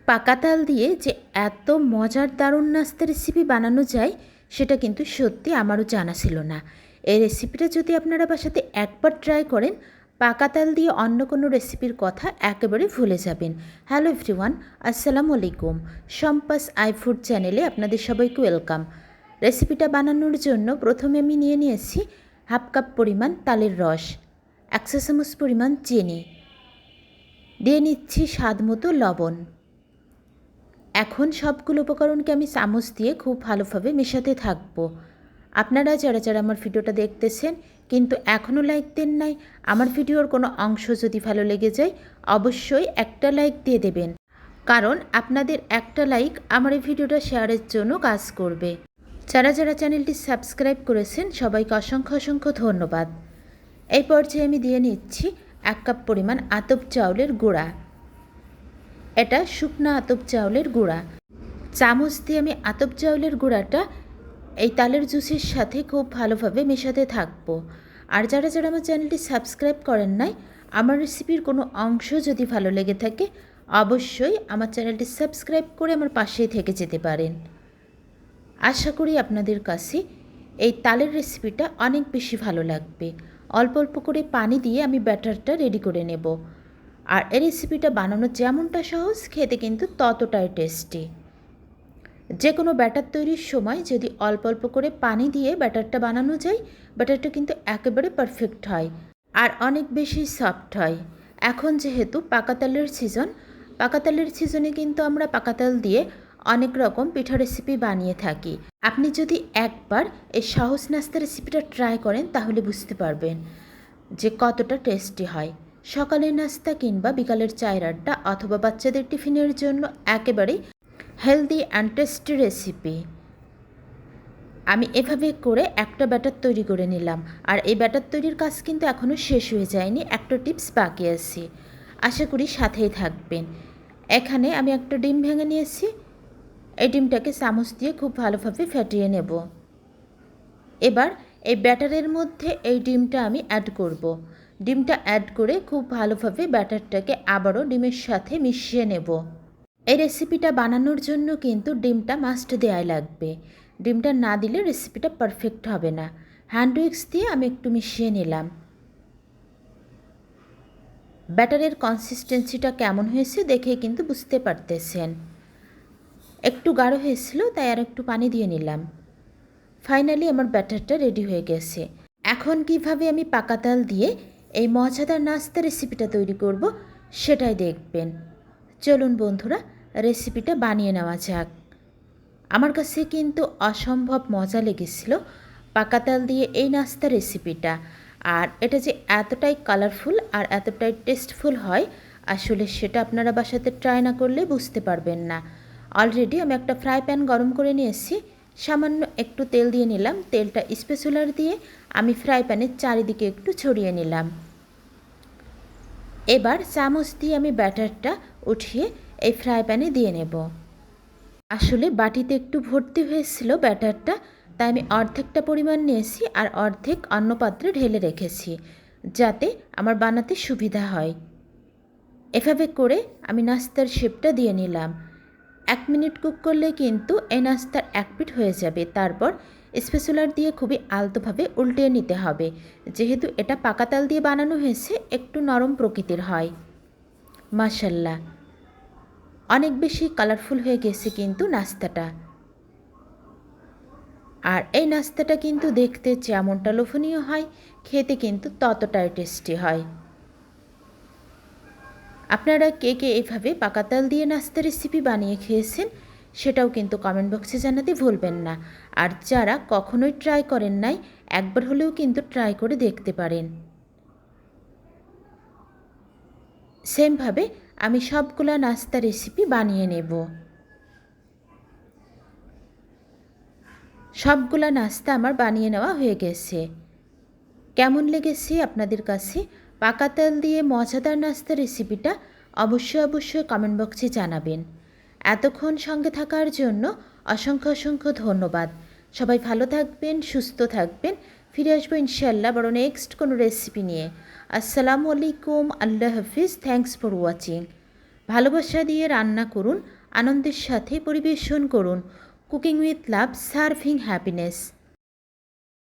পাকা তাল দিয়ে যে এত মজার দারুণ নাস্তা রেসিপি বানানো যায় সেটা কিন্তু সত্যি আমারও জানা ছিল না। এই রেসিপিটা যদি আপনারা বাসাতে একবার ট্রাই করেন, পাকা তাল দিয়ে অন্য কোনো রেসিপির কথা একেবারে ভুলে যাবেন। হ্যালো এভরিওয়ান, আসসালামু আলাইকুম। সম্পাস আই ফুড চ্যানেলে আপনাদের সবাইকে ওয়েলকাম। রেসিপিটা বানানোর জন্য প্রথমে আমি নিয়ে নিয়েছি হাফ কাপ পরিমাণ তালের রস, 100 চামচ পরিমাণ চিনি, দিয়ে নিচ্ছি স্বাদ মতো লবণ। এখন সবগুলো উপকরণকে আমি চামচ দিয়ে খুব ভালোভাবে মেশাতে থাকব। আপনারা যারা যারা আমার ভিডিওটা দেখতেছেন কিন্তু এখনও লাইক দেন নাই, আমার ভিডিওর কোনো অংশ যদি ভালো লেগে যায় অবশ্যই একটা লাইক দিয়ে দেবেন, কারণ আপনাদের একটা লাইক আমার এই ভিডিওটা শেয়ারের জন্য কাজ করবে। যারা যারা চ্যানেলটি সাবস্ক্রাইব করেছেন সবাইকে অসংখ্য অসংখ্য ধন্যবাদ। এই পর্যায়ে আমি দিয়ে নিচ্ছি 1 কাপ পরিমাণ আতপ চাউলের গুঁড়া। এটা শুকনা আতপ চাউলের গুঁড়া। চামচ দিয়ে আমি আতপ চাউলের গুঁড়াটা এই তালের জুসের সাথে খুব ভালোভাবে মেশাতে থাকবো। আর যারা যারা আমার চ্যানেলটি সাবস্ক্রাইব করেন নাই, আমার রেসিপির কোনো অংশ যদি ভালো লেগে থাকে অবশ্যই আমার চ্যানেলটি সাবস্ক্রাইব করে আমার পাশেই থেকে যেতে পারেন। আশা করি আপনাদের কাছে এই তালের রেসিপিটা অনেক বেশি ভালো লাগবে। অল্প অল্প করে পানি দিয়ে আমি ব্যাটারটা রেডি করে নেব। আর এই রেসিপিটা বানানো যেমনটা সহজ, খেতে কিন্তু ততটাই টেস্টি। যে কোনো ব্যাটার তৈরির সময় যদি অল্প অল্প করে পানি দিয়ে ব্যাটারটা বানানো যায়, ব্যাটারটা কিন্তু একেবারে পারফেক্ট হয় আর অনেক বেশি সফট হয়। এখন যেহেতু পাকাতালের সিজন, পাকাতালের সিজনে কিন্তু আমরা পাকাতাল দিয়ে অনেক রকম পিঠা রেসিপি বানিয়ে থাকি। আপনি যদি একবার এই সহজ নাস্তা রেসিপিটা ট্রাই করেন তাহলে বুঝতে পারবেন যে কতটা টেস্টি হয়। সকালের নাস্তা কিংবা বিকালের চায়ের আড্ডা অথবা বাচ্চাদের টিফিনের জন্য একেবারেই হেলদি অ্যান্ড টেস্টি রেসিপি। আমি এভাবে করে একটা ব্যাটার তৈরি করে নিলাম। আর এই ব্যাটার তৈরির কাজ কিন্তু এখনও শেষ হয়ে যায়নি, একটা টিপস বাকি আছে, আশা করি সাথেই থাকবেন। এখানে আমি একটা ডিম ভেঙে নিয়েছি। এই ডিমটাকে চামচ দিয়ে খুব ভালোভাবে ফেটিয়ে নেব। এবার এই ব্যাটারের মধ্যে এই ডিমটা আমি অ্যাড করব। ডিমটা অ্যাড করে খুব ভালোভাবে ব্যাটারটাকে আবারও ডিমের সাথে মিশিয়ে নেব। এই রেসিপিটা বানানোর জন্য কিন্তু ডিমটা মাস্ট দেওয়াই লাগবে। ডিমটা না দিলে রেসিপিটা পারফেক্ট হবে না। হ্যান্ড উইক্স দিয়ে আমি একটু মিশিয়ে নিলাম। ব্যাটারের কনসিস্টেন্সিটা কেমন হয়েছে দেখে কিন্তু বুঝতে পারতেছেন। একটু গাঢ় হয়েছিল তাই আর একটু পানি দিয়ে নিলাম। ফাইনালি আমার ব্যাটারটা রেডি হয়ে গেছে। এখন কিভাবে আমি পাকা তাল দিয়ে এই মজাদার নাস্তা রেসিপিটা তৈরি করব সেটাই দেখবেন। চলুন বন্ধুরা, রেসিপিটা বানিয়ে নেওয়া যাক। আমার কাছে কিন্তু অসম্ভব মজা লেগেছিল পাকা তাল দিয়ে এই নাস্তা রেসিপিটা। আর এটা যে এতটাই কালারফুল আর এতটাই টেস্টফুল হয় আসলে সেটা আপনারা বাসাতে ট্রাই না করলে বুঝতে পারবেন না। অলরেডি আমি একটা ফ্রাই প্যান গরম করে নিয়েছি, সামান্য একটু তেল দিয়ে নিলাম। তেলটা স্প্যাচুলার দিয়ে আমি ফ্রাই প্যানের চারিদিকে একটু ছড়িয়ে নিলাম। এবার চামচ দিয়ে আমি ব্যাটারটা উঠিয়ে এই ফ্রাই প্যানে দিয়ে নেব। আসলে বাটিতে একটু ভর্তি হয়েছিল ব্যাটারটা, তাই আমি অর্ধেকটা পরিমাণ নিয়েছি আর অর্ধেক অন্য পাত্রে ঢেলে রেখেছি যাতে আমার বানাতে সুবিধা হয়। এভাবে করে আমি নাস্তার শেপটা দিয়ে নিলাম। 1 মিনিট কুক করলে কিন্তু এই নাস্তার এক পিঠ হয়ে যাবে। তারপর স্প্যাচুলার দিয়ে খুবই আলতোভাবে উল্টে নিতে হবে। যেহেতু এটা পাকা তাল দিয়ে বানানো হয়েছে একটু নরম প্রকৃতির হয়। মাশাল্লাহ, অনেক বেশি কালারফুল হয়ে গেছে কিন্তু নাস্তাটা। আর এই নাস্তাটা কিন্তু দেখতে যেমনটা লোভনীয় হয়, খেতে কিন্তু ততটাই টেস্টি হয়। আপনারা কে কে এভাবে পাকা তাল দিয়ে নাস্তা রেসিপি বানিয়ে খেয়েছেন সেটাও কিন্তু কমেন্ট বক্সে জানাতে ভুলবেন না। আর যারা কখনোই ট্রাই করেন নাই একবার হলেও কিন্তু ট্রাই করে দেখতে পারেন। সেমভাবে আমি সবগুলা নাস্তা রেসিপি বানিয়ে নেব। সবগুলা নাস্তা আমার বানিয়ে নেওয়া হয়ে গেছে। কেমন লেগেছে আপনাদের কাছে পাকা তাল দিয়ে মজাদার নাস্তা রেসিপিটা অবশ্যই অবশ্যই কমেন্ট বক্সে জানাবেন। এতক্ষণ সঙ্গে থাকার জন্য অসংখ্য অসংখ্য ধন্যবাদ। সবাই ভালো থাকবেন, সুস্থ থাকবেন। ফিরে আসবো ইনশাল্লাহ বড় নেক্সট কোনো রেসিপি নিয়ে। আসসালামু আলাইকুম, আল্লাহ হাফিজ, থ্যাংকস ফর ওয়াচিং। ভালোবাসা দিয়ে রান্না করুন, আনন্দের সাথে পরিবেশন করুন। Cooking with love, serving happiness.